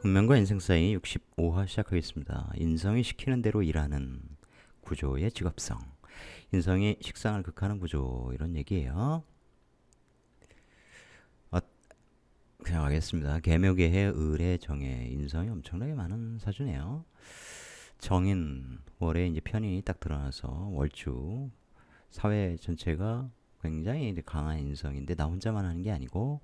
운명과 인생 사이 65화 시작하겠습니다. 인성이 시키는 대로 일하는 구조의 직업성. 인성이 식상을 극하는 구조, 이런 얘기예요. 어, 그냥 하겠습니다. 개묘계의 을의 정의. 인성이 엄청나게 많은 사주네요. 정인 월에 이제 편인이 딱 드러나서 월주 사회 전체가 굉장히 이제 강한 인성인데 나 혼자만 하는 게 아니고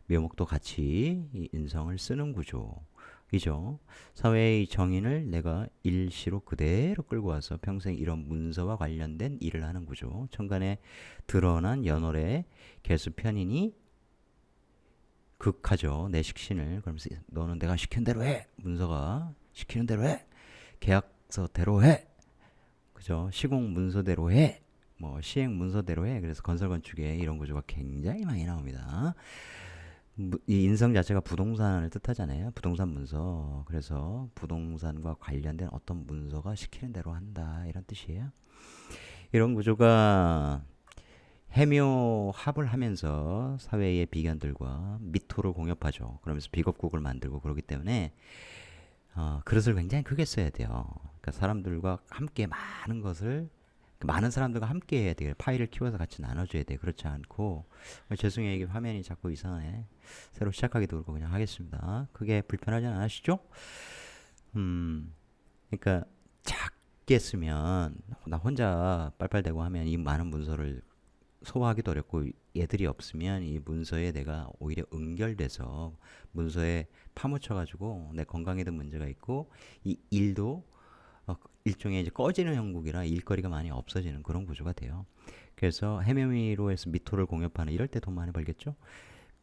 묘목도 같이 이 인성을 쓰는 구조이죠. 사회의 정인을 내가 일시로 그대로 끌고 와서 평생 이런 문서와 관련된 일을 하는 구조. 천간에 드러난 연월의 개수 편인이 극하죠. 내 식신을. 그러면서 너는 내가 시킨 대로 해. 문서가 시키는 대로 해. 계약서대로 해. 그죠? 시공 문서대로 해. 뭐 시행 문서대로 해. 그래서 건설 건축에 이런 구조가 굉장히 많이 나옵니다. 이 인성 자체가 부동산을 뜻하잖아요. 부동산 문서. 그래서 부동산과 관련된 어떤 문서가 시키는 대로 한다, 이런 뜻이에요. 이런 구조가 해묘합을 하면서 사회의 비견들과 미토를 공엽하죠. 그러면서 비겁국을 만들고 그러기 때문에 그릇을 굉장히 크게 써야 돼요. 그러니까 사람들과 함께 많은 것을, 많은 사람들과 함께 해야 돼요. 파이를 키워서 같이 나눠줘야 돼요. 그렇지 않고, 죄송해요. 이게 화면이 자꾸 이상해. 새로 시작하기도 그렇고 그냥 하겠습니다. 그게 불편하지 않으시죠? 그러니까 작게 쓰면 나 혼자 빨빨대고 하면 이 많은 문서를 소화하기도 어렵고, 얘들이 없으면 이 문서에 내가 오히려 응결돼서 문서에 파묻혀가지고 내 건강에도 문제가 있고 이 일도 일종의 이제 꺼지는 형국이라 일거리가 많이 없어지는 그런 구조가 돼요. 그래서 해면위로 해서 미토를 공엽하는, 이럴 때 돈 많이 벌겠죠.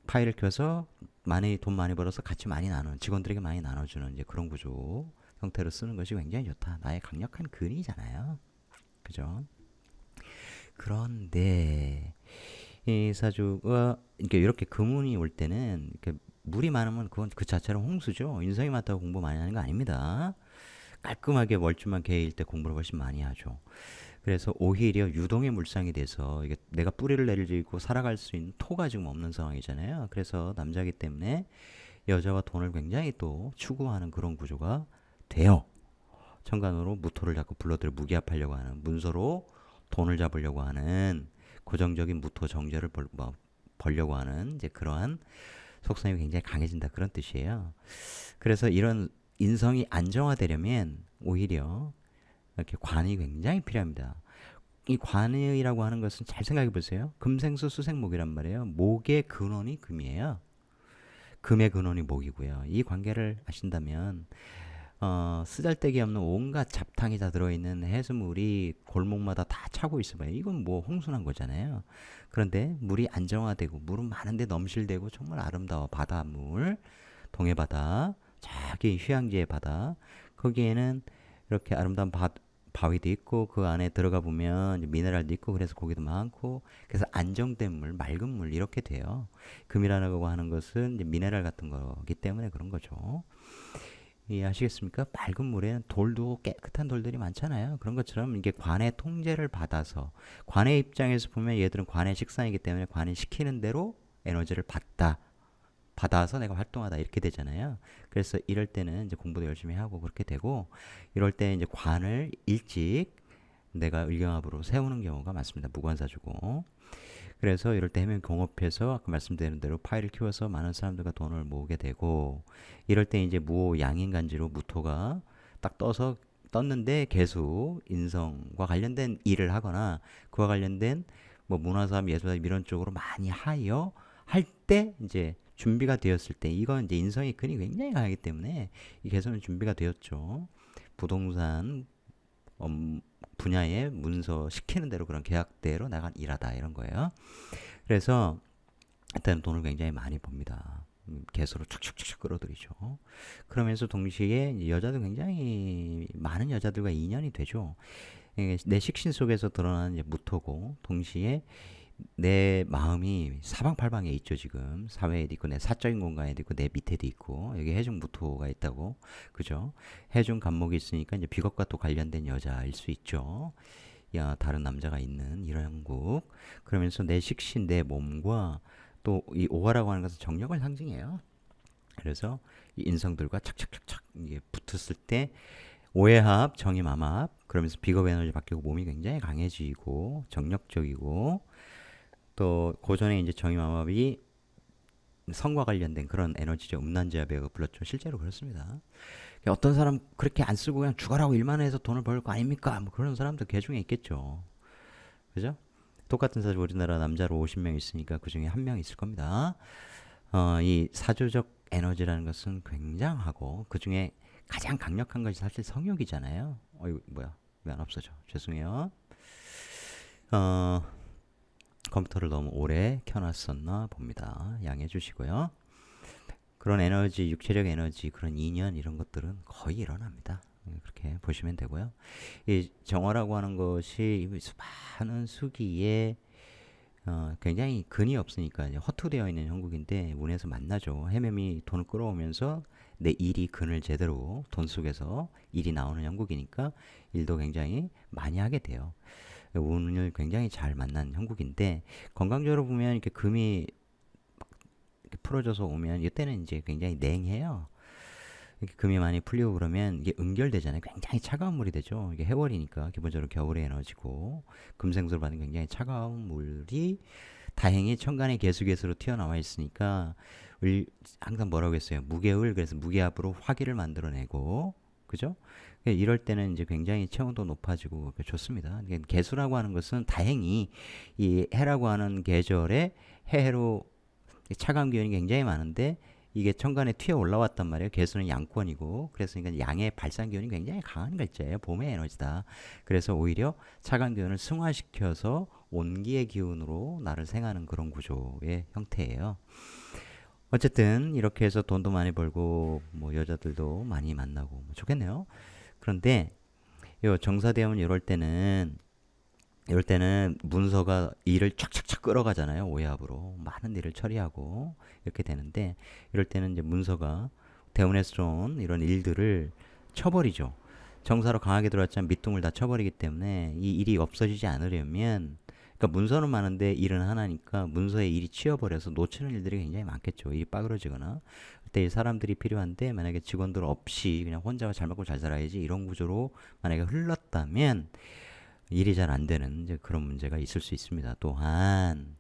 파일을 켜서 많이 돈 많이 벌어서 같이 많이 나누는, 직원들에게 많이 나눠주는 이제 그런 구조 형태로 쓰는 것이 굉장히 좋다. 나의 강력한 근이잖아요. 그죠? 그런데 이 사주가 이렇게 금운이 올 때는 이렇게 물이 많으면 그건 그 자체로 홍수죠. 인성이 많다고 공부 많이 하는 거 아닙니다. 깔끔하게 월주만 개일 때 공부를 훨씬 많이 하죠. 그래서 오히려 유동의 물상이 돼서 이게 내가 뿌리를 내리고 살아갈 수 있는 토가 지금 없는 상황이잖아요. 그래서 남자기 때문에 여자와 돈을 굉장히 또 추구하는 그런 구조가 돼요. 천간으로 무토를 자꾸 불러들여 무기합하려고 하는, 문서로 돈을 잡으려고 하는, 고정적인 무토 정제를 벌려고 하는 이제 그러한 속성이 굉장히 강해진다, 그런 뜻이에요. 그래서 이런 인성이 안정화되려면 오히려 이렇게 관이 굉장히 필요합니다. 이 관이라고 하는 것은 잘 생각해 보세요. 금생수 수생목이란 말이에요. 목의 근원이 금이에요. 금의 근원이 목이고요. 이 관계를 아신다면 쓰잘데기 없는 온갖 잡탕이 다 들어있는 해수물이 골목마다 다 차고 있어봐요. 이건 뭐 홍순한 거잖아요. 그런데 물이 안정화되고 물은 많은데 넘실대고 정말 아름다워. 바다물, 동해바다, 저기 휴양지의 바다, 거기에는 이렇게 아름다운 바위도 있고 그 안에 들어가 보면 미네랄도 있고 그래서 고기도 많고, 그래서 안정된 물, 맑은 물, 이렇게 돼요. 금이라고 하는 것은 이제 미네랄 같은 거기 때문에 그런 거죠. 이해하시겠습니까? 맑은 물에는 돌도 깨끗한 돌들이 많잖아요. 그런 것처럼 이게 관의 통제를 받아서, 관의 입장에서 보면 얘들은 관의 식상이기 때문에 관이 시키는 대로 에너지를 받아서 내가 활동하다, 이렇게 되잖아요. 그래서 이럴 때는 이제 공부도 열심히 하고 그렇게 되고, 이럴 때 이제 관을 일찍 내가 을경합으로 세우는 경우가 많습니다. 무관사주고. 그래서 이럴 때 해면 공업해서 아까 말씀드린 대로 파일을 키워서 많은 사람들과 돈을 모으게 되고, 이럴 때 이제 무호 양인간지로 무토가 딱 떴는데 개수 인성과 관련된 일을 하거나 그와 관련된 뭐 문화사업, 예술사업 이런 쪽으로 많이 하여 할 때 이제 준비가 되었을 때, 이건 이제 인성의 근이 굉장히 강하기 때문에 이 개수는 준비가 되었죠. 부동산 분야의 문서 시키는 대로 그런 계약대로 나간 일하다, 이런 거예요. 그래서 일단 돈을 굉장히 많이 법니다. 개수로 축축축축 끌어들이죠. 그러면서 동시에 여자도 굉장히 많은 여자들과 인연이 되죠. 내 식신 속에서 드러나는 이제 무토고, 동시에 내 마음이 사방팔방에 있죠. 지금 사회에도 있고 내 사적인 공간에도 있고 내 밑에도 있고, 여기 해중 무토가 있다고, 그죠? 해중 간목이 있으니까 이제 비겁과 또 관련된 여자일 수 있죠. 야, 다른 남자가 있는 이런 형국. 그러면서 내 식신, 내 몸과 또 이 오화라고 하는 것은 정력을 상징해요. 그래서 이 인성들과 착착착착 이게 붙었을 때 오해합, 정임암합 그러면서 비겁 에너지 바뀌고 몸이 굉장히 강해지고 정력적이고 또 고전에 이제 정임암합이 성과 관련된 그런 에너지죠. 음란지압이라고 불렀죠. 실제로 그렇습니다. 어떤 사람 그렇게 안 쓰고 그냥 죽어라고 일만 해서 돈을 벌 거 아닙니까? 뭐 그런 사람도 개 중에 있겠죠. 그죠? 똑같은 사주 우리나라 남자로 50명 있으니까 그 중에 한 명 있을 겁니다. 이 사주적 에너지라는 것은 굉장하고 그 중에 가장 강력한 것이 사실 성욕이잖아요. 어이 뭐야 왜 안 없어져? 죄송해요. 어, 컴퓨터를 너무 오래 켜놨었나 봅니다. 양해해 주시고요. 그런 에너지, 육체적 에너지, 그런 인연 이런 것들은 거의 일어납니다. 그렇게 보시면 되고요. 이 정화라고 하는 것이 수많은 수기에 굉장히 근이 없으니까 이제 허투되어 있는 형국인데 운에서 만나죠. 해매미 돈을 끌어오면서 내 일이 근을 제대로 돈 속에서 일이 나오는 형국이니까 일도 굉장히 많이 하게 돼요. 운을 굉장히 잘 만난 형국인데 건강적으로 보면 이렇게 금이 이렇게 풀어져서 오면 이때는 이제 굉장히 냉해요. 이렇게 금이 많이 풀리고 그러면 이게 응결되잖아요. 굉장히 차가운 물이 되죠. 이게 해월이니까 기본적으로 겨울의 에너지고 금생수를 받는 굉장히 차가운 물이 다행히 천간의 계수계수로 튀어나와 있으니까 항상 뭐라고 했어요. 무게을 그래서 무게압으로 화기를 만들어내고 그죠? 이럴 때는 이제 굉장히 체온도 높아지고 좋습니다. 개수라고 하는 것은 다행히 이 해라고 하는 계절에 해로 차가운 기운이 굉장히 많은데 이게 천간에 튀어 올라왔단 말이에요. 개수는 양권이고 그래서 양의 발산 기운이 굉장히 강한 글자예요. 봄의 에너지다. 그래서 오히려 차가운 기운을 승화시켜서 온기의 기운으로 나를 생하는 그런 구조의 형태예요. 어쨌든 이렇게 해서 돈도 많이 벌고 뭐 여자들도 많이 만나고 뭐 좋겠네요. 그런데 요 정사대원 이럴 때는 문서가 일을 촥촥촥 끌어가잖아요. 오해합으로 많은 일을 처리하고 이렇게 되는데 이럴 때는 이제 문서가 대운에서 들어온 이런 일들을 쳐버리죠. 정사로 강하게 들어왔지만 밑둥을 다 쳐버리기 때문에 이 일이 없어지지 않으려면 그러니까 문서는 많은데 일은 하나니까 문서에 일이 치여버려서 놓치는 일들이 굉장히 많겠죠. 일이 빠그러지거나 그때 사람들이 필요한데 만약에 직원들 없이 그냥 혼자가 잘 먹고 잘 살아야지 이런 구조로 만약에 흘렀다면 일이 잘 안 되는 이제 그런 문제가 있을 수 있습니다. 또한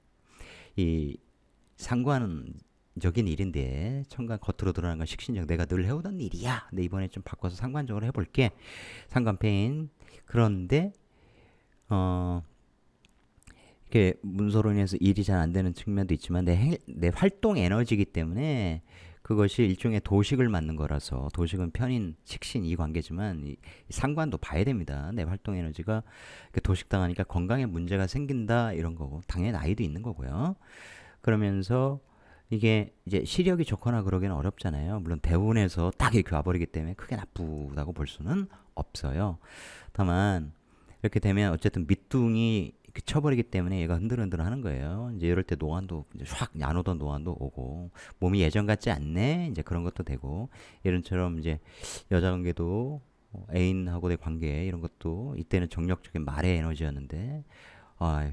이 상관적인 일인데 천간 겉으로 드러나는 건 식신적 내가 늘 해오던 일이야. 근데 이번에 좀 바꿔서 상관적으로 해볼게. 상관패인 그런데 이렇게 문서로 인해서 일이 잘 안 되는 측면도 있지만 내 활동 에너지이기 때문에 그것이 일종의 도식을 맞는 거라서 도식은 편인 식신 이 관계지만 이 상관도 봐야 됩니다. 내 활동 에너지가 도식당하니까 건강에 문제가 생긴다 이런 거고 당연히 나이도 있는 거고요. 그러면서 이게 이제 시력이 좋거나 그러기는 어렵잖아요. 물론 대운에서 딱 이렇게 와버리기 때문에 크게 나쁘다고 볼 수는 없어요. 다만 이렇게 되면 어쨌든 밑둥이 쳐버리기 때문에 얘가 흔들흔들 하는 거예요. 이제 이럴 때 노안도 이제 확 안 오던 노안도 오고 몸이 예전 같지 않네 이제 그런 것도 되고 이런처럼 이제 여자 관계도 애인하고의 관계 이런 것도 이때는 정력적인 말의 에너지였는데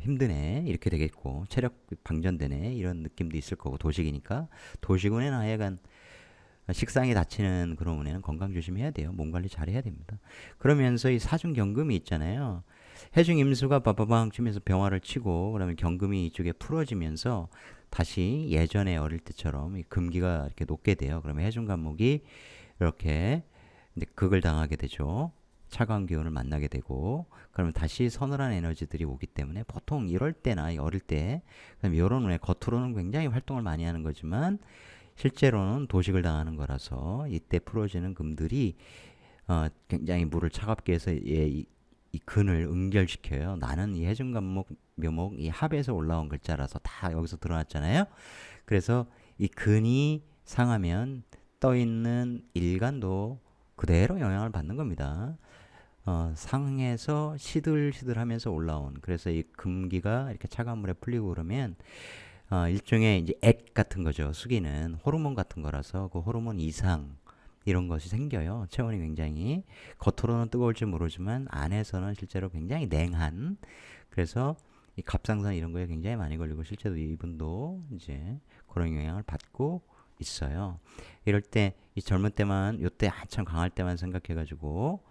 힘드네 이렇게 되겠고 체력 방전되네 이런 느낌도 있을 거고 도식이니까 도식운에는 하여간 식상이 다치는 그런 운에는 건강 조심해야 돼요. 몸 관리 잘 해야 됩니다. 그러면서 이 사중 경금이 있잖아요. 해중 임수가 빠바방 치면서 병화를 치고 그러면 경금이 이쪽에 풀어지면서 다시 예전에 어릴 때처럼 이 금기가 이렇게 높게 돼요. 그러면 해중 간목이 이렇게 이제 극을 당하게 되죠. 차가운 기운을 만나게 되고 그러면 다시 서늘한 에너지들이 오기 때문에 보통 이럴 때나 어릴 때 그다음에 이런 운에 겉으로는 굉장히 활동을 많이 하는 거지만 실제로는 도식을 당하는 거라서 이때 풀어지는 금들이 굉장히 물을 차갑게 해서 이 근을 응결시켜요. 나는 이 해중간목 묘목 이 합에서 올라온 글자라서 다 여기서 드러났잖아요. 그래서 이 근이 상하면 떠 있는 일간도 그대로 영향을 받는 겁니다. 상해서 시들시들하면서 올라온 그래서 이 금기가 이렇게 차가운 물에 풀리고 그러면 일종의 이제 액 같은 거죠. 수기는 호르몬 같은 거라서 그 호르몬 이상 이런 것이 생겨요. 체온이 굉장히 겉으로는 뜨거울지 모르지만 안에서는 실제로 굉장히 냉한 그래서 이 갑상선 이런 거에 굉장히 많이 걸리고 실제로 이분도 이제 그런 영향을 받고 있어요. 이럴 때 이 젊은 때만 요때 한참 강할 때만 생각해가지고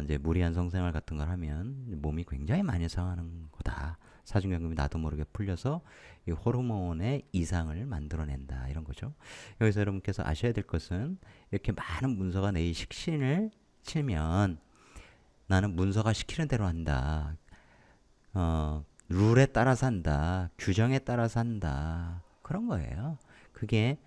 이제 무리한 성생활 같은 걸 하면 몸이 굉장히 많이 상하는 거다. 사중경금이 나도 모르게 풀려서 이 호르몬의 이상을 만들어낸다 이런 거죠. 여기서 여러분께서 아셔야 될 것은 이렇게 많은 문서가 내 식신을 치면 나는 문서가 시키는 대로 한다. 룰에 따라서 한다. 규정에 따라서 한다. 그런 거예요. 그게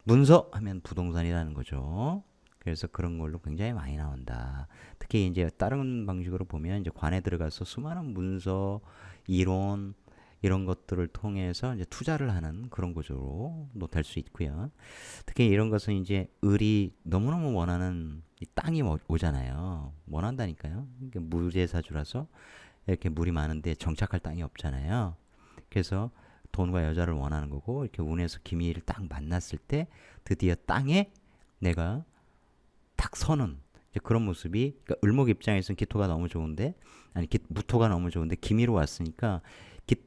문서 하면 부동산이라는 거죠. 그래서 그런 걸로 굉장히 많이 나온다. 특히 이제 다른 방식으로 보면 이제 관에 들어가서 수많은 문서, 이론 이런 것들을 통해서 이제 투자를 하는 그런 구조로도 될 수 있고요. 특히 이런 것은 이제 을이 너무너무 원하는 이 땅이 오잖아요. 원한다니까요. 그러니까 무제사주라서 이렇게 물이 많은데 정착할 땅이 없잖아요. 그래서 돈과 여자를 원하는 거고 이렇게 운에서 기미를 딱 만났을 때 드디어 땅에 내가 딱 서는 이제 그런 모습이 그러니까 을목 입장에서는 기토가 너무 좋은데 아니 무토가 너무 좋은데 기미로 왔으니까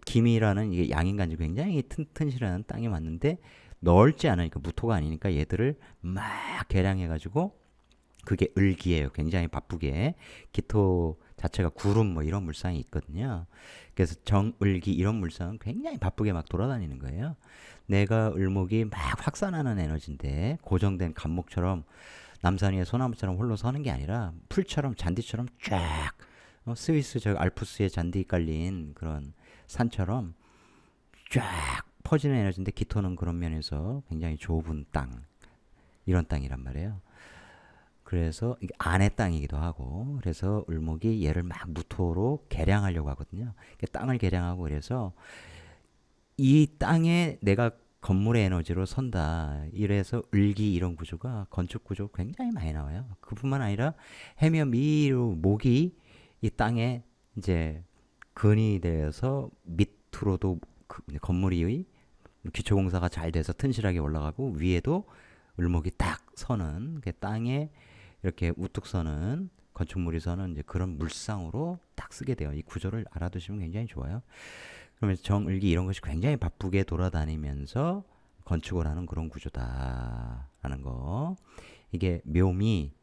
기미라는 이게 양인간지 굉장히 튼튼실한 땅에 왔는데 넓지 않으니까 무토가 아니니까 얘들을 막 개량해가지고 그게 을기예요. 굉장히 바쁘게 기토 자체가 구름 뭐 이런 물상이 있거든요. 그래서 정을기 이런 물상은 굉장히 바쁘게 막 돌아다니는 거예요. 내가 을목이 막 확산하는 에너지인데 고정된 감목처럼 남산 위에 소나무처럼 홀로 서는 게 아니라 풀처럼 잔디처럼 쫙 스위스 저 알프스에 잔디 깔린 그런 산처럼 쫙 퍼지는 에너지인데 기토는 그런 면에서 굉장히 좁은 땅 이런 땅이란 말이에요. 그래서 이게 안의 땅이기도 하고 그래서 을목이 얘를 막 무토로 개량하려고 하거든요. 땅을 개량하고 그래서 이 땅에 내가 건물의 에너지로 선다. 이래서 을기 이런 구조가 건축 구조 굉장히 많이 나와요. 그뿐만 아니라 해며 미로 목이 이 땅에 이제 근이 되어서 밑으로도 건물이 기초공사가 잘 돼서 튼실하게 올라가고 위에도 을목이 딱 서는 땅에 이렇게 우뚝 서는 건축물이 서는 이제 그런 물상으로 딱 쓰게 돼요. 이 구조를 알아두시면 굉장히 좋아요. 그러면서 정을기 이런 것이 굉장히 바쁘게 돌아다니면서 건축을 하는 그런 구조다라는 거. 이게 묘미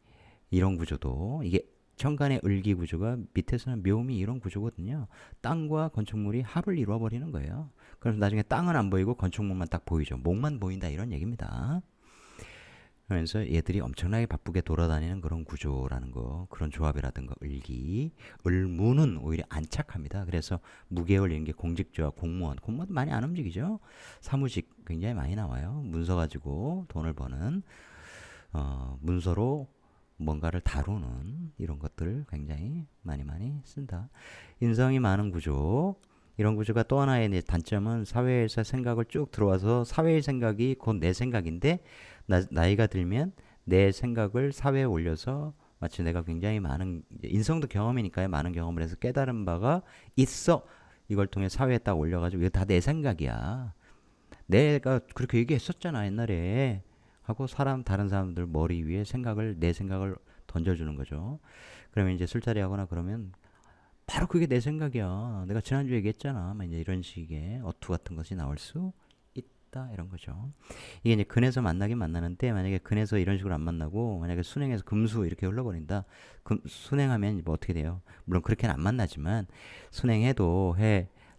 이런 구조도 이게 천간의 을기 구조가 밑에서는 묘미 이런 구조거든요. 땅과 건축물이 합을 이루어버리는 거예요. 그래서 나중에 땅은 안 보이고 건축물만 딱 보이죠. 목만 보인다 이런 얘기입니다. 그래서 얘들이 엄청나게 바쁘게 돌아다니는 그런 구조라는 거, 그런 조합이라든가 을기, 을무는 오히려 안착합니다. 그래서 무계월 이런 게 공직자, 공무원도 많이 안 움직이죠. 사무직 굉장히 많이 나와요. 문서 가지고 돈을 버는 문서로 뭔가를 다루는 이런 것들을 굉장히 많이 쓴다. 인성이 많은 구조. 이런 구조가 또 하나의 단점은 사회에서 생각을 쭉 들어와서 사회의 생각이 곧 내 생각인데 나이가 들면 내 생각을 사회에 올려서 마치 내가 굉장히 많은 인성도 경험이니까요. 많은 경험을 해서 깨달은 바가 있어. 이걸 통해 사회에 딱 올려가지고 이거 다 내 생각이야. 내가 그렇게 얘기했었잖아 옛날에 하고 다른 사람들 머리 위에 내 생각을 던져주는 거죠. 그러면 이제 술자리 하거나 그러면 바로 그게 내 생각이야. 내가 지난주에 얘기했잖아. 이제 이런 식의 어투 같은 것이 나올 수 있다. 이런 거죠. 이게 이제 근에서 만나긴 만나는데 만약에 근에서 이런 식으로 안 만나고 만약에 순행에서 금수 이렇게 흘러버린다. 순행하면 뭐 어떻게 돼요? 물론 그렇게는 안 만나지만 순행해도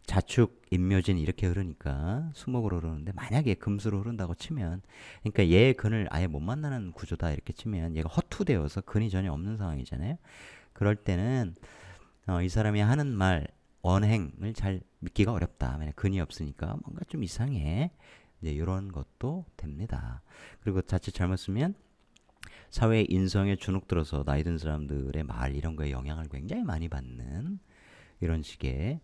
자축, 임묘진 이렇게 흐르니까 수목으로 흐르는데 만약에 금수로 흐른다고 치면 그러니까 얘의 근을 아예 못 만나는 구조다 이렇게 치면 얘가 허투되어서 근이 전혀 없는 상황이잖아요. 그럴 때는 이 사람이 하는 말, 언행을 잘 믿기가 어렵다. 만약 근이 없으니까 뭔가 좀 이상해. 이제 이런 것도 됩니다. 그리고 자칫 잘못 쓰면 사회 인성에 주눅 들어서 나이 든 사람들의 말 이런 거에 영향을 굉장히 많이 받는 이런 식의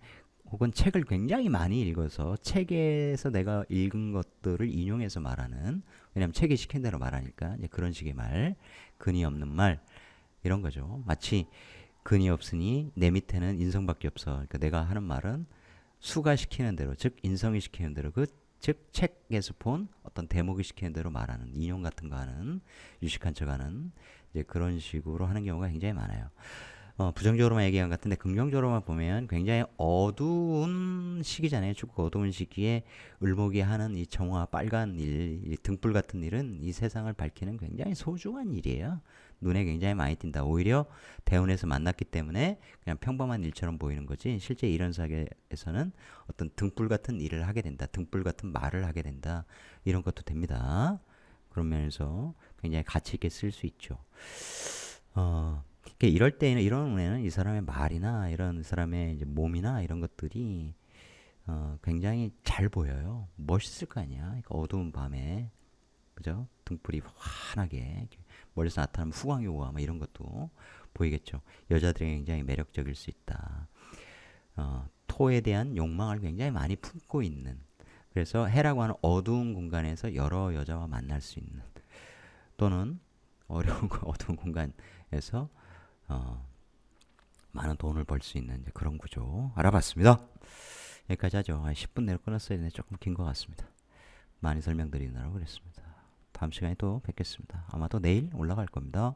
혹은 책을 굉장히 많이 읽어서 책에서 내가 읽은 것들을 인용해서 말하는 왜냐하면 책이 시킨 대로 말하니까 이제 그런 식의 말, 근이 없는 말 이런 거죠. 마치 근이 없으니 내 밑에는 인성밖에 없어. 그러니까 내가 하는 말은 수가 시키는 대로, 즉 인성이 시키는 대로, 즉 책에서 본 어떤 대목이 시키는 대로 말하는 인용 같은 거 하는 유식한 척하는 이제 그런 식으로 하는 경우가 굉장히 많아요. 부정적으로만 얘기한 것 같은데 긍정적으로만 보면 굉장히 어두운 시기잖아요. 춥고 어두운 시기에 을목이 하는 이 정화 빨간 일, 이 등불 같은 일은 이 세상을 밝히는 굉장히 소중한 일이에요. 눈에 굉장히 많이 띈다. 오히려 대운에서 만났기 때문에 그냥 평범한 일처럼 보이는 거지 실제 이런 사계에서는 어떤 등불 같은 일을 하게 된다. 등불 같은 말을 하게 된다. 이런 것도 됩니다. 그런 면에서 굉장히 가치 있게 쓸 수 있죠. 이럴 때에는 이런 운에는 이 사람의 말이나 이런 사람의 이제 몸이나 이런 것들이 굉장히 잘 보여요. 멋있을 거 아니야. 그러니까 어두운 밤에 그죠? 등불이 환하게 멀리서 나타나면 후광이 오고 막 이런 것도 보이겠죠. 여자들이 굉장히 매력적일 수 있다. 토에 대한 욕망을 굉장히 많이 품고 있는. 그래서 해라고 하는 어두운 공간에서 여러 여자와 만날 수 있는 또는 어려운 어두운 공간에서 어, 많은 돈을 벌 수 있는 이제 그런 구조 알아봤습니다. 여기까지 하죠. 10분 내로 끊었어야 되는데 조금 긴 것 같습니다. 많이 설명드리느라고 그랬습니다. 다음 시간에 또 뵙겠습니다. 아마도 내일 올라갈 겁니다.